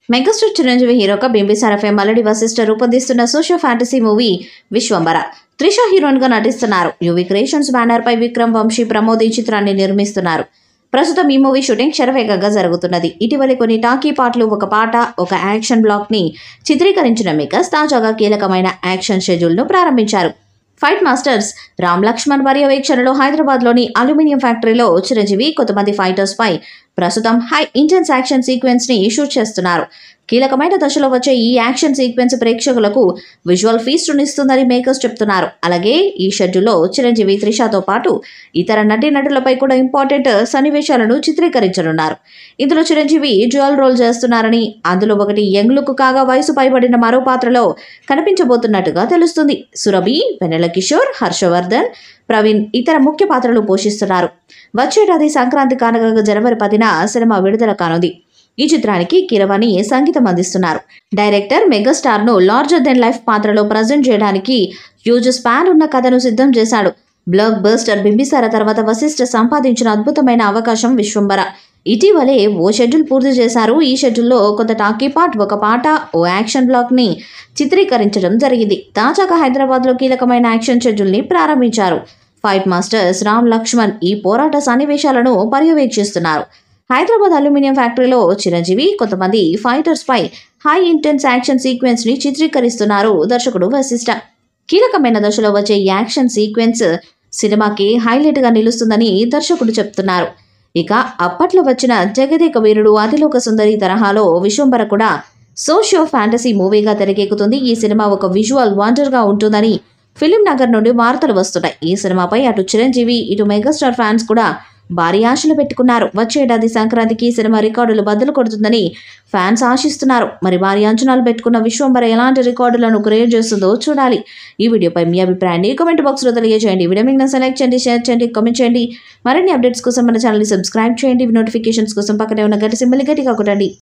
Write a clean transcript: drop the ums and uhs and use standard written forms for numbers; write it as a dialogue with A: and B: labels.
A: Megastar Chiranjeevi హీరోగా Bimbisara fame Alladi Vashishta రూపొందిస్తున్న socio fantasy movie Vishwambhara. Trisha heroine గా నటిస్తున్నారు. యువి క్రియేషన్స్ బ్యానర్ పై విక్రమ్ వంశీ ప్రమోద్ ఈ చిత్రాన్ని నిర్మిస్తున్నారు. ప్రస్తుతం ఈ మూవీ షూటింగ్ శరవేగంగా జరుగుతున్నది. ఇటీవల కొన్ని టాకీ పాటలు, ఒక పాట, ఒక యాక్షన్ బ్లాక్ ని చిత్రీకరించిన మెగాస్ తాజాగా కీలకమైన యాక్షన్ షెడ్యూల్ ను ప్రారంభించారు. ఫైట్ మాస్టర్స్ రామ్ లక్ష్మణ్ పర్యవేక్షణలో హైదరాబాద్లోని అల్యూమినియం ఫ్యాక్టరీలో చిరంజీవి కొంతమంది ఫైటర్స్ పై ప్రస్తుతం హై ఇంటెన్స్ యాక్షన్ సీక్వెన్స్ ని షూట్ చేస్తున్నారు. కీలకమైన దశలో వచ్చే ఈ యాక్షన్ సీక్వెన్స్ ప్రేక్షకులకు విజువల్ ఫీస్ట్ ఇస్తుందని మేకర్స్ చెప్తున్నారు. అలాగే ఈ షెడ్యూల్లో చిరంజీవి, త్రిషతో పాటు ఇతర నటీనటులపై కూడా ఇంపార్టెంట్ సన్నివేశాలను చిత్రీకరించనున్నారు. ఇందులో చిరంజీవి డ్యూయల్ రోల్ చేస్తున్నారని, అందులో ఒకటి యంగ్ లుక్ కాగా వయసు పైబడిన మరో పాత్రలో కనిపించబోతున్నట్టుగా తెలుస్తుంది. సురభి, వెన్నెల కిషోర్, హర్షవర్ధన్, ప్రవీణ్ ఇతర ముఖ్య పాత్రలు పోషిస్తున్నారు. వచ్చేటాది సంక్రాంతి కానుకగా జనవరి 10న సినిమా విడుదల కానుంది. ఈ చిత్రానికి కీరవాణి సంగీతం అందిస్తున్నారు. డైరెక్టర్ మెగాస్టార్ ను లార్జర్ దెన్ లైఫ్ పాత్రలో ప్రజెంట్ చేయడానికి హ్యూజ్ స్పాన్ ఉన్న కథను సిద్ధం చేశాడు. బ్లాక్ బస్టర్ బింబిసార తర్వాత వశిష్ఠ సంపాదించిన అద్భుతమైన అవకాశం విశ్వంబర. ఇటీవలే ఓ షెడ్యూల్ పూర్తి చేశారు. ఈ షెడ్యూల్లో కొంత టాకీ పార్ట్, ఒక పాట, ఓ యాక్షన్ బ్లాక్ ని చిత్రీకరించడం జరిగింది. తాజాగా హైదరాబాద్ లో కీలకమైన యాక్షన్ షెడ్యూల్ ని ప్రారంభించారు. ఫైట్ మాస్టర్స్ రామ్ లక్ష్మణ్ ఈ పోరాట సన్నివేశాలను పర్యవేక్షిస్తున్నారు. హైదరాబాద్ అల్యూమినియం ఫ్యాక్టరీలో చిరంజీవి కొంతమంది ఫైటర్స్ పై హై ఇంటెన్స్ యాక్షన్ సీక్వెన్స్ ని చిత్రీకరిస్తున్నారు దర్శకుడు వశిష్ఠ. కీలకమైన దశలో వచ్చే యాక్షన్ సీక్వెన్స్ సినిమాకి హైలైట్ గా నిలుస్తుందని దర్శకుడు చెప్తున్నారు. ఇక అప్పట్లో వచ్చిన జగదేక వీరుడు, అతిలోక సుందరి తరహాలో విశ్వంబర కూడా సోషియో ఫ్యాంటసీ మూవీగా తెరకెక్కుతుంది. ఈ సినిమా ఒక విజువల్ వండర్ గా ఉంటుందని ఫిలిం నగర్ నుండి వార్తలు వస్తున్నాయి. ఈ సినిమాపై అటు చిరంజీవి, ఇటు మెగాస్టార్ ఫ్యాన్స్ కూడా భారీ ఆశలు పెట్టుకున్నారు. వచ్చే ఏడాది సంక్రాంతికి సినిమా రికార్డులు బద్దలు కొడుతుందని ఫ్యాన్స్ ఆశిస్తున్నారు. మరి భారీ అంచనాలు పెట్టుకున్న విశ్వంబర ఎలాంటి రికార్డులను క్రియేట్ చేస్తుందో చూడాలి. ఈ వీడియోపై మీ అభిప్రాయాన్ని కామెంట్ బాక్స్ లో తెలియజేయండి. వీడియో మీకు సెలెక్ట్ చేయండి, షేర్ చేయండి, కామెంట్ చేయండి. మరిన్ని అప్డేట్స్ కోసం మన ఛానల్ ని సబ్స్క్రైబ్ చేయండి. నోటిఫికేషన్స్ కోసం పక్కనే ఉన్న గంట సింబల్ గట్టిగా కొట్టండి.